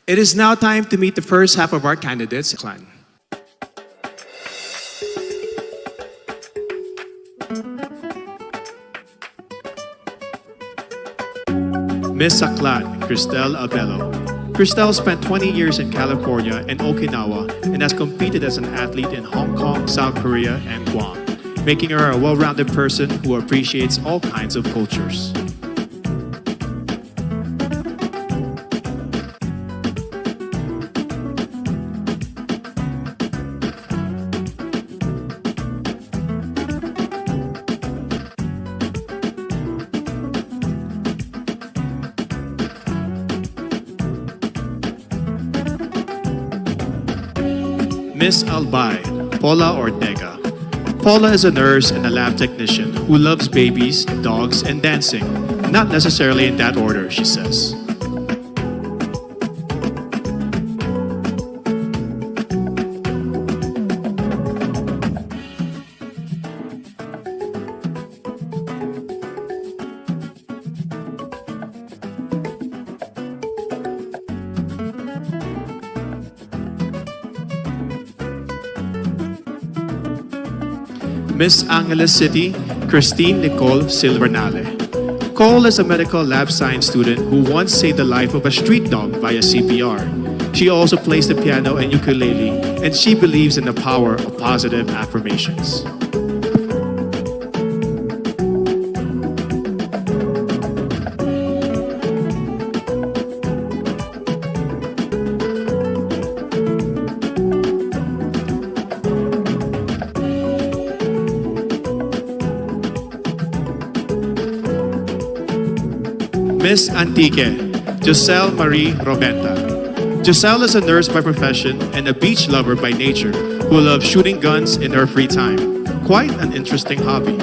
It is now time to meet the first half of our candidates clan. Miss Aklan, Cristel Abello. Cristel spent 20 years in California and Okinawa and has competed as an athlete in Hong Kong, South Korea, and Guam, making her a well-rounded person who appreciates all kinds of cultures. Miss Albay, Paula Ortega. Paula is a nurse and a lab technician who loves babies, dogs, and dancing. Not necessarily in that order, she says. Miss Angeles City, Christine Nicole Silvernale. Cole is a medical lab science student who once saved the life of a street dog via CPR. She also plays the piano and ukulele, and she believes in the power of positive affirmations. Miss Antique, Giselle Marie Robenta. Giselle is a nurse by profession and a beach lover by nature who loves shooting guns in her free time. Quite an interesting hobby.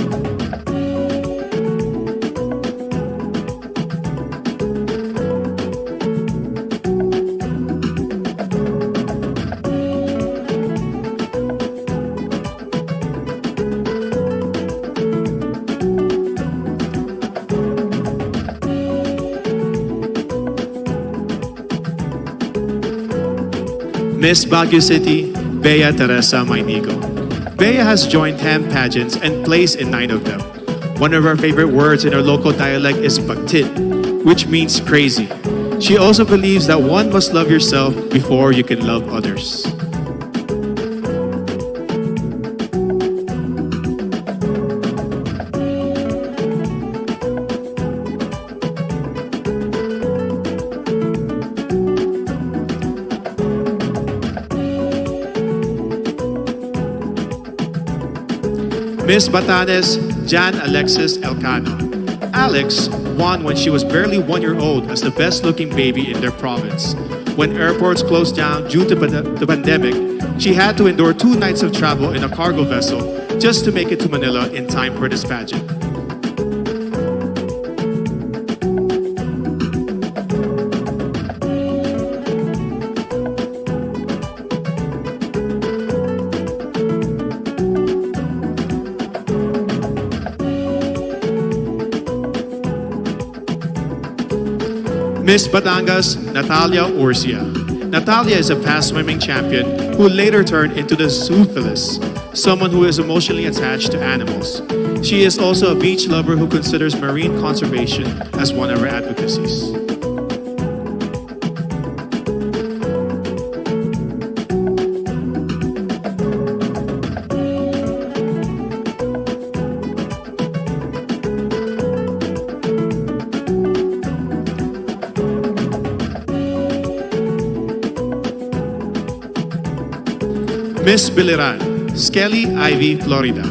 Miss Baguio City, Bea Teresa Mainigo. Bea has joined 10 pageants and placed in 9 of them. One of her favorite words in her local dialect is baktit, which means crazy. She also believes that one must love yourself before you can love others. Miss Batanes, Jan Alexis Elcano. Alex won when she was barely 1 year old as the best-looking baby in their province. When airports closed down due to the pandemic, she had to endure 2 nights of travel in a cargo vessel just to make it to Manila in time for this pageant. Miss Batangas, Natalia Urcia. Natalia is a past swimming champion who later turned into the zoophilist, someone who is emotionally attached to animals. She is also a beach lover who considers marine conservation as one of her advocacies. Miss Biliran, Skelly Ivy, Florida.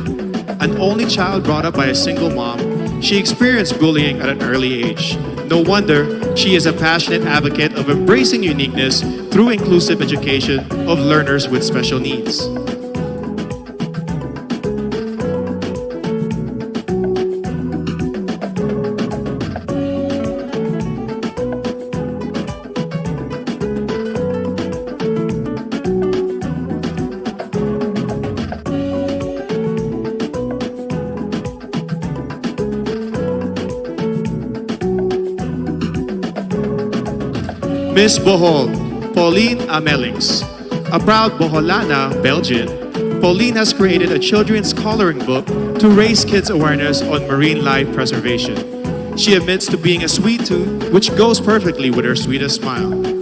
An only child brought up by a single mom, she experienced bullying at an early age. No wonder she is a passionate advocate of embracing uniqueness through inclusive education of learners with special needs. Miss Bohol, Pauline Amelings. A proud Boholana, Belgian, Pauline has created a children's coloring book to raise kids' awareness on marine life preservation. She admits to being a sweet tooth, which goes perfectly with her sweetest smile.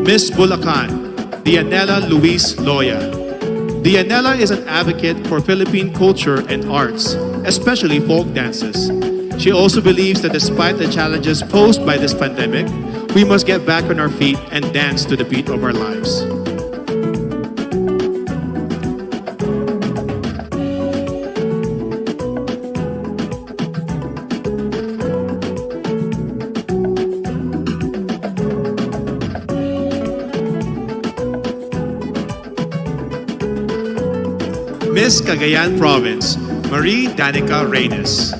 Miss Bulacan, Dianela Luis Loya. Dianela is an advocate for Philippine culture and arts, especially folk dances. She also believes that despite the challenges posed by this pandemic, we must get back on our feet and dance to the beat of our lives. Miss Cagayan Province, Marie Danica Reynes.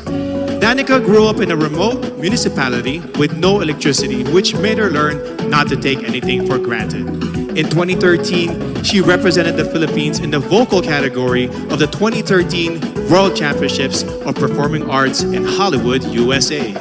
Danica grew up in a remote municipality with no electricity, which made her learn not to take anything for granted. In 2013, she represented the Philippines in the vocal category of the 2013 World Championships of Performing Arts in Hollywood, USA.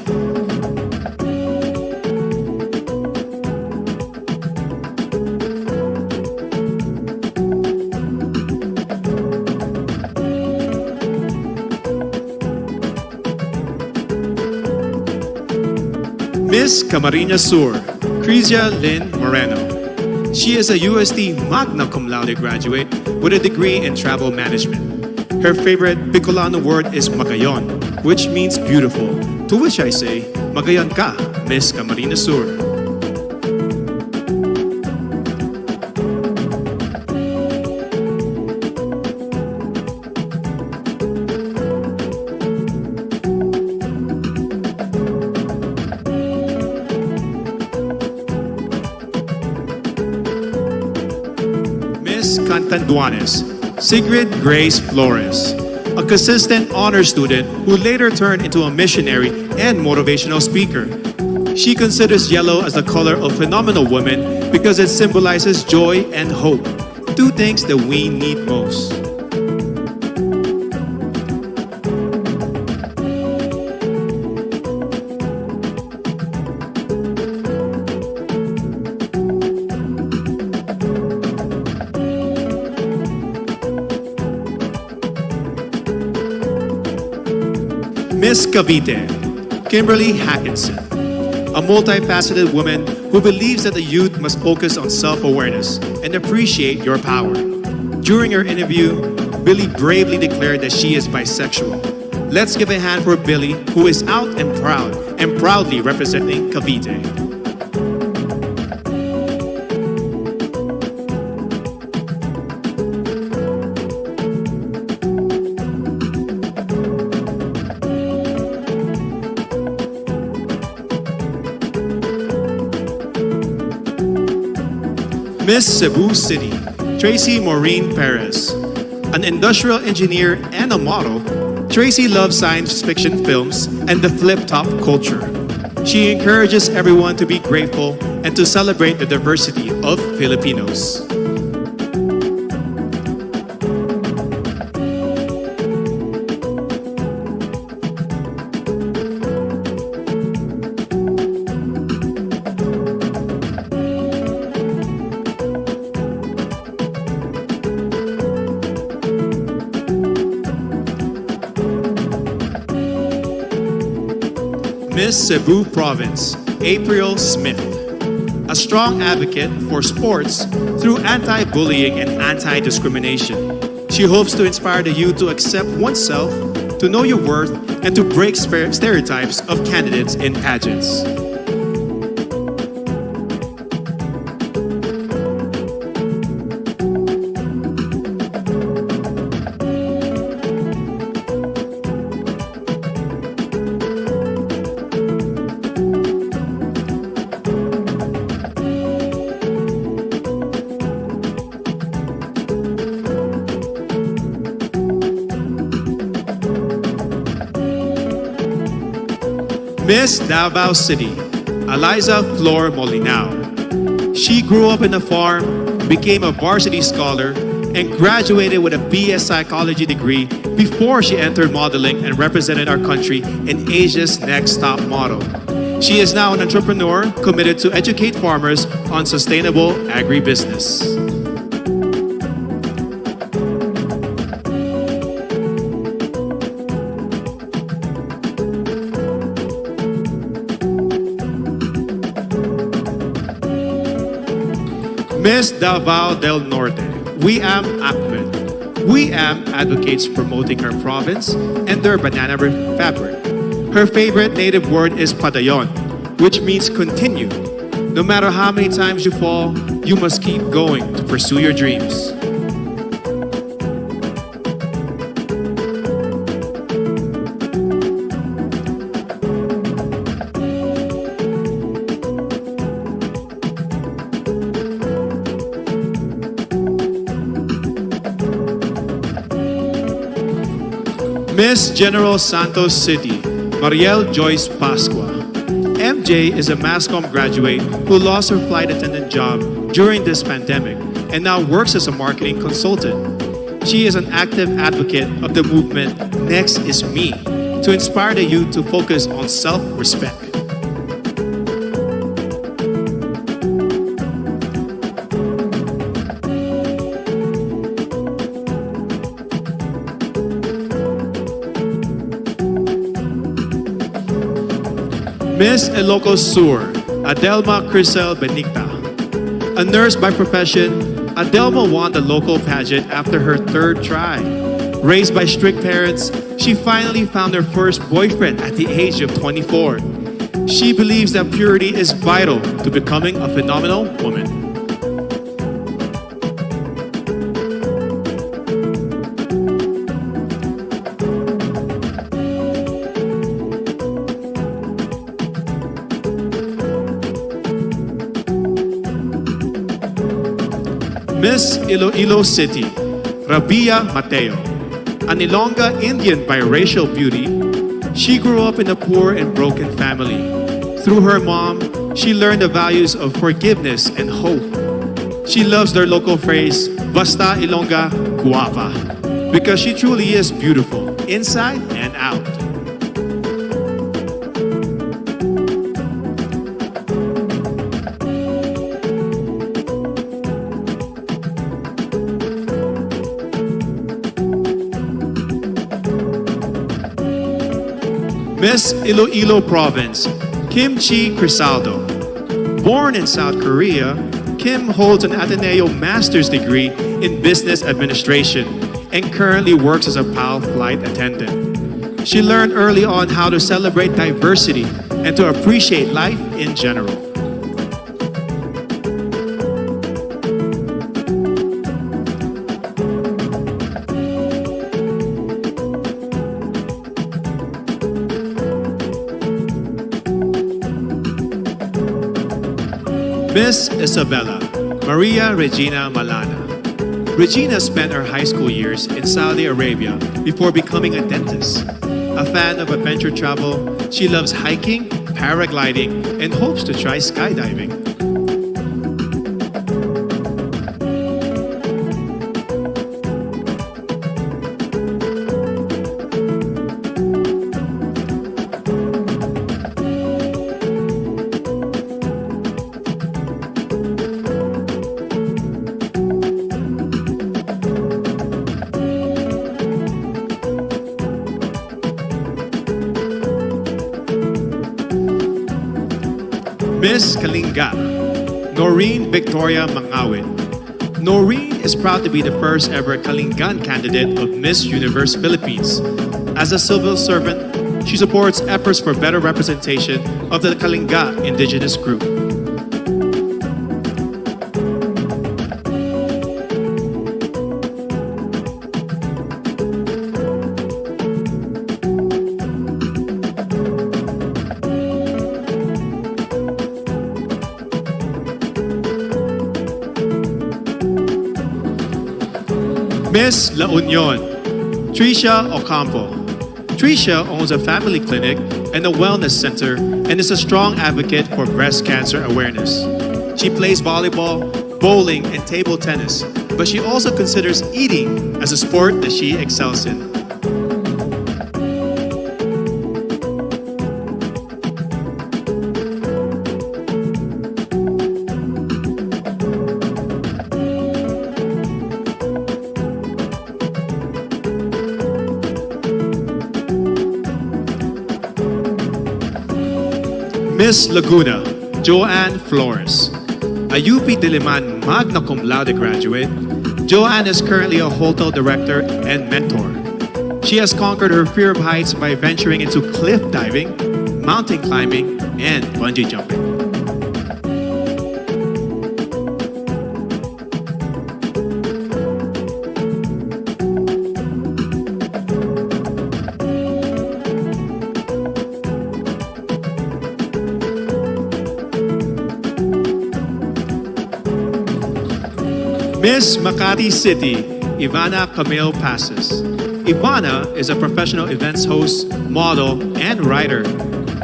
Miss Camarines Sur, Crizia Lynn Moreno. She is a UST Magna Cum Laude graduate with a degree in travel management. Her favorite Bicolano word is Magayon, which means beautiful, to which I say, Magayon ka, Miss Camarines Sur. Miss Cantanduanes, Sigrid Grace Flores, a consistent honor student who later turned into a missionary and motivational speaker. She considers yellow as the color of phenomenal women because it symbolizes joy and hope, two things that we need most. Miss Cavite, Kimberly Hackinson, a multifaceted woman who believes that the youth must focus on self-awareness and appreciate your power. During her interview, Billy bravely declared that she is bisexual. Let's give a hand for Billy, who is out and proudly representing Cavite. Miss Cebu City, Tracy Maureen Perez. An industrial engineer and a model, Tracy loves science fiction films and the flip-top culture. She encourages everyone to be grateful and to celebrate the diversity of Filipinos. Miss Cebu Province, April Smith, a strong advocate for sports through anti-bullying and anti-discrimination. She hopes to inspire the youth to accept oneself, to know your worth, and to break stereotypes of candidates in pageants. Miss Davao City, Eliza Flor Molinao. She grew up in a farm, became a varsity scholar, and graduated with a BS Psychology degree before she entered modeling and represented our country in Asia's Next Top Model. She is now an entrepreneur committed to educate farmers on sustainable agribusiness. Miss Davao del Norte, Wiam Ahmed. Wiam advocates promoting her province and their banana fabric. Her favorite native word is padayon, which means continue. No matter how many times you fall, you must keep going to pursue your dreams. Miss General Santos City, Mariel Joyce Pascua. MJ is a MASCOM graduate who lost her flight attendant job during this pandemic and now works as a marketing consultant. She is an active advocate of the movement Next is Me to inspire the youth to focus on self-respect. Miss Ilocos Sur, Adelma Crisel Benigta. A nurse by profession, Adelma won the local pageant after her third try. Raised by strict parents, she finally found her first boyfriend at the age of 24. She believes that purity is vital to becoming a phenomenal woman. Miss Iloilo City, Rabia Mateo. An Ilongga Indian biracial beauty, she grew up in a poor and broken family. Through her mom, she learned the values of forgiveness and hope. She loves their local phrase, Basta Ilongga Guapa, because she truly is beautiful, inside and out. Miss Iloilo Province, Kim Chi Crisaldo. Born in South Korea, Kim holds an Ateneo Master's degree in Business Administration and currently works as a PAL flight attendant. She learned early on how to celebrate diversity and to appreciate life in general. Miss Isabella, Maria Regina Malana. Regina spent her high school years in Saudi Arabia before becoming a dentist. A fan of adventure travel, she loves hiking, paragliding, and hopes to try skydiving. Miss Kalinga, Noreen Victoria Mangawin. Noreen is proud to be the first ever Kalingan candidate of Miss Universe Philippines. As a civil servant, she supports efforts for better representation of the Kalinga indigenous group. Miss La Union, Tricia Ocampo. Tricia owns a family clinic and a wellness center and is a strong advocate for breast cancer awareness. She plays volleyball, bowling, and table tennis, but she also considers eating as a sport that she excels in. Miss Laguna, Joanne Flores. A UP Diliman magna cum laude graduate, Joanne is currently a hotel director and mentor. She has conquered her fear of heights by venturing into cliff diving, mountain climbing, and bungee jumping. Miss Makati City, Ivana Camille Passes. Ivana is a professional events host, model, and writer.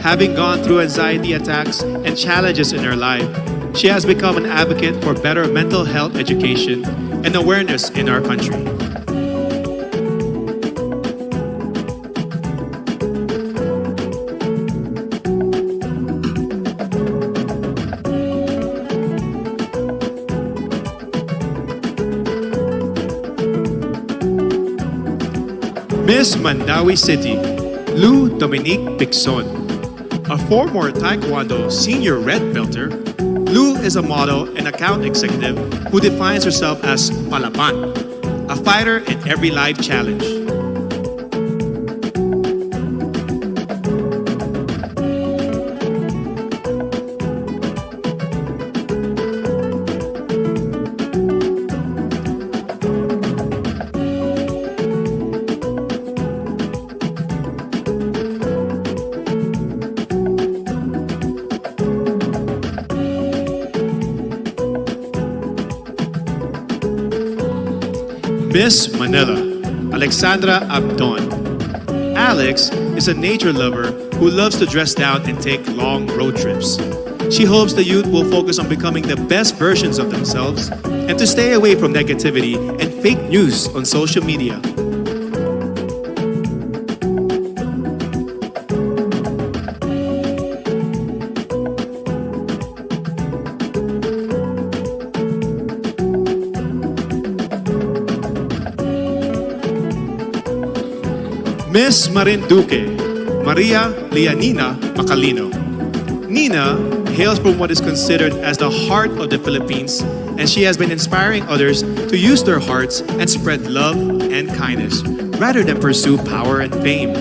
Having gone through anxiety attacks and challenges in her life, she has become an advocate for better mental health education and awareness in our country. Miss Mandawi City, Lou Dominique Pixon. A former Taekwondo senior red belter, Lou is a model and account executive who defines herself as Palaban, a fighter in every life challenge. Miss Manila, Alexandra Abdon. Alex is a nature lover who loves to dress down and take long road trips. She hopes the youth will focus on becoming the best versions of themselves and to stay away from negativity and fake news on social media. Miss Marinduque, Maria Lianina Macalino. Nina hails from what is considered as the heart of the Philippines, and she has been inspiring others to use their hearts and spread love and kindness rather than pursue power and fame.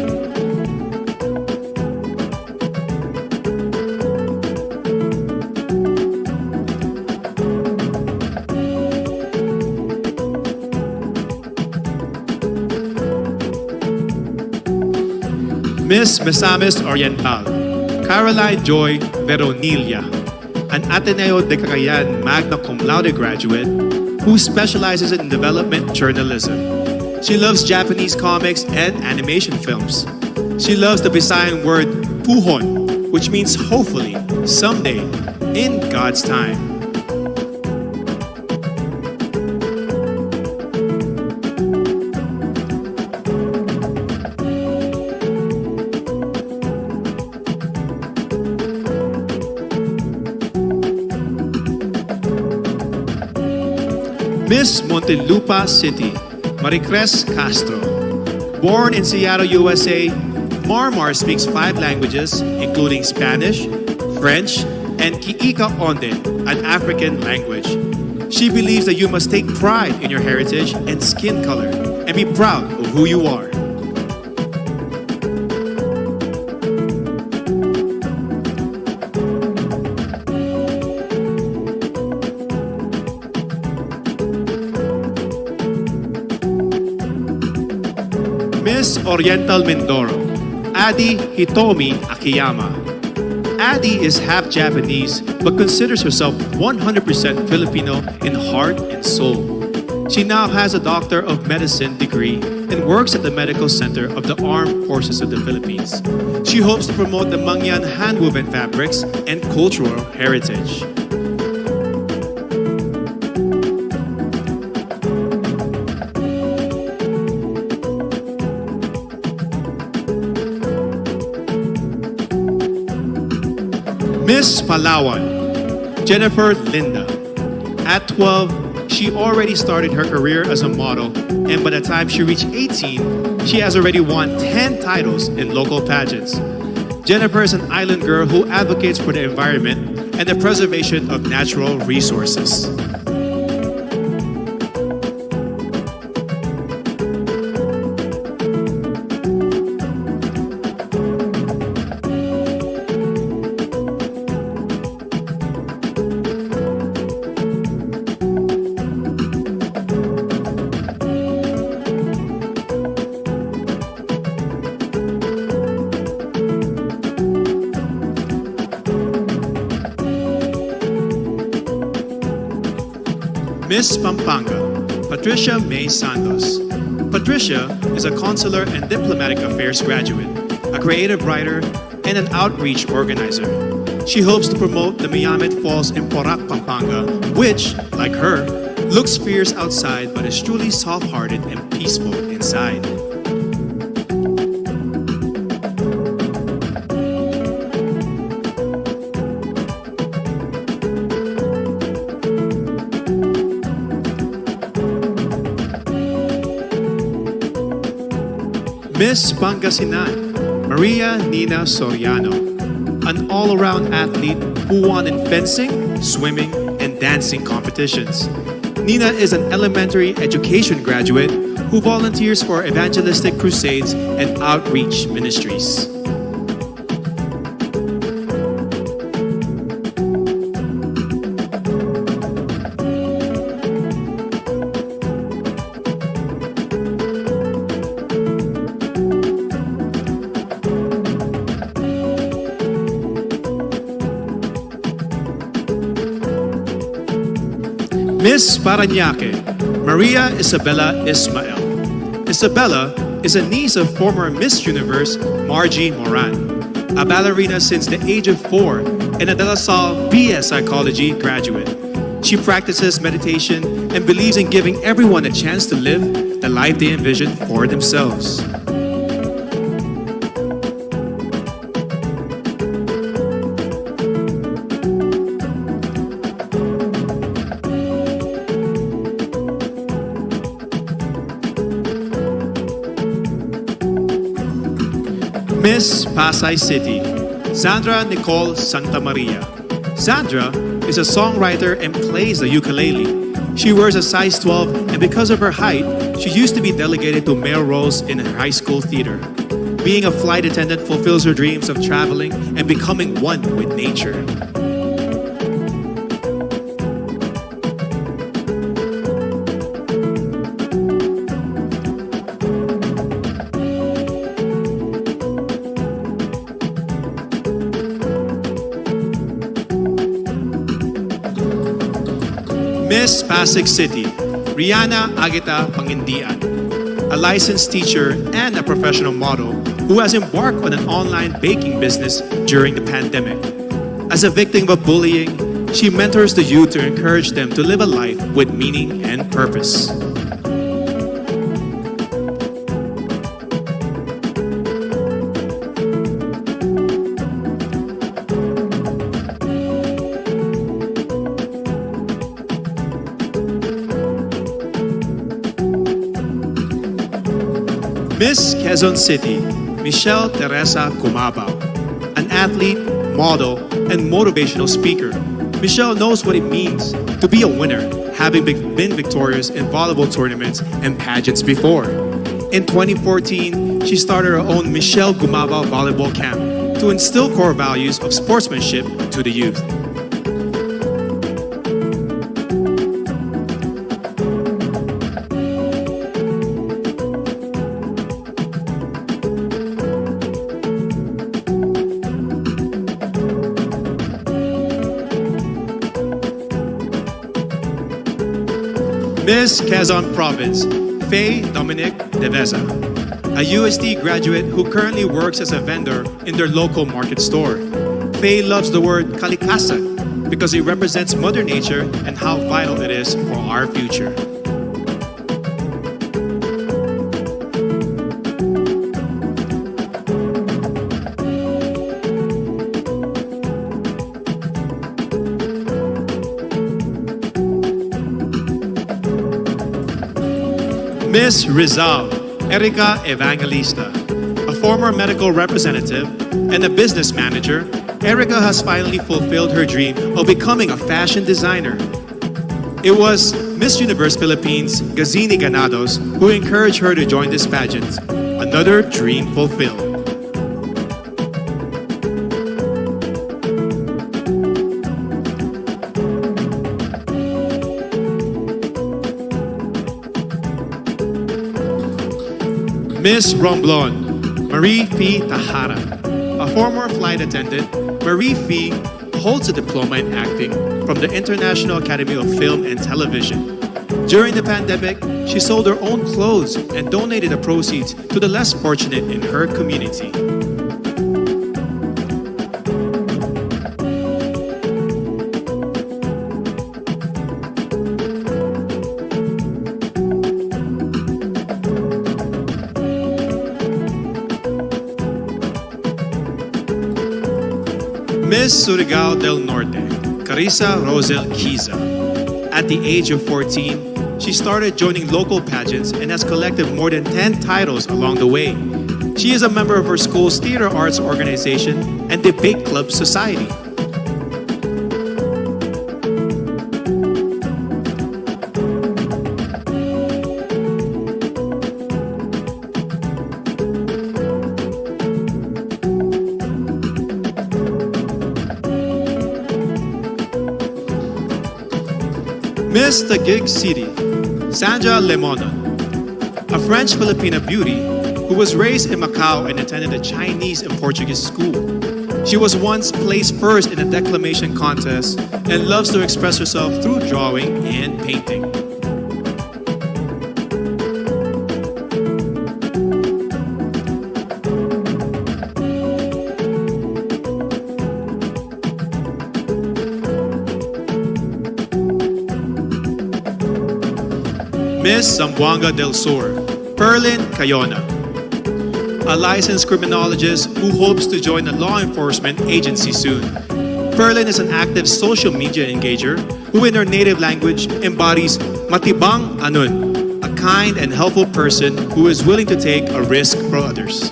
Miss Misamis Oriental, Caroline Joy Veronilla, an Ateneo de Cagayan magna cum laude graduate who specializes in development journalism. She loves Japanese comics and animation films. She loves the Visayan word puhon, which means hopefully, someday, in God's time. Miss Montelupa City, Maricres Castro. Born in Seattle, USA, Marmar speaks 5 languages, including Spanish, French, and Kiika Onde, an African language. She believes that you must take pride in your heritage and skin color and be proud of who you are. Miss Oriental Mindoro, Adi Hitomi Akiyama. Adi is half Japanese but considers herself 100% Filipino in heart and soul. She now has a Doctor of Medicine degree and works at the Medical Center of the Armed Forces of the Philippines. She hopes to promote the Mangyan hand-woven fabrics and cultural heritage. Miss Palawan, Jennifer Linda. At 12, she already started her career as a model, and by the time she reached 18, she has already won 10 titles in local pageants. Jennifer is an island girl who advocates for the environment and the preservation of natural resources. Miss Pampanga, Patricia May Santos. Patricia is a consular and diplomatic affairs graduate, a creative writer, and an outreach organizer. She hopes to promote the Miyamet Falls in Porac, Pampanga, which, like her, looks fierce outside but is truly soft-hearted and peaceful inside. Miss Pangasinan, Maria Nina Soriano, an all-around athlete who won in fencing, swimming, and dancing competitions. Nina is an elementary education graduate who volunteers for evangelistic crusades and outreach ministries. Miss Parañaque, Maria Isabella Ismael. Isabella is a niece of former Miss Universe Margie Moran, a ballerina since the age of 4 and a De La Salle BS Psychology graduate. She practices meditation and believes in giving everyone a chance to live the life they envision for themselves. Miss Pasay City, Sandra Nicole Santamaria. Sandra is a songwriter and plays the ukulele. She wears a size 12, and because of her height, she used to be delegated to male roles in her high school theater. Being a flight attendant fulfills her dreams of traveling and becoming one with nature. Miss Pasig City, Rihanna Agita Pangindian, a licensed teacher and a professional model who has embarked on an online baking business during the pandemic. As a victim of bullying, she mentors the youth to encourage them to live a life with meaning and purpose. Miss Quezon City, Michelle Teresa Cumabao, an athlete, model, and motivational speaker. Michelle knows what it means to be a winner, having been victorious in volleyball tournaments and pageants before. In 2014, she started her own Michelle Cumabao Volleyball Camp to instill core values of sportsmanship to the youth. Miss Quezon Province, Faye Dominic Deveza, a UST graduate who currently works as a vendor in their local market store. Faye loves the word kalikasan because it represents Mother Nature and how vital it is for our future. Miss Rizal, Erica Evangelista, a former medical representative and a business manager, Erica has finally fulfilled her dream of becoming a fashion designer. It was Miss Universe Philippines, Gazini Ganados, who encouraged her to join this pageant. Another dream fulfilled. Miss Romblon, Marie Fee Tahara. A former flight attendant, Marie Fee holds a diploma in acting from the International Academy of Film and Television. During the pandemic, she sold her own clothes and donated the proceeds to the less fortunate in her community. Miss Surigao del Norte, Carissa Rosel Kiza. At the age of 14, she started joining local pageants and has collected more than 10 titles along the way. She is a member of her school's theater arts organization and debate club society. Miss Taguig City, Sandra Lemona, a French-Filipina beauty who was raised in Macau and attended a Chinese and Portuguese school. She was once placed first in a declamation contest and loves to express herself through drawing and painting. Miss Zamboanga del Sur, Perlin Cayona, a licensed criminologist who hopes to join a law enforcement agency soon. Perlin is an active social media engager who in her native language embodies Matibang Anun, a kind and helpful person who is willing to take a risk for others.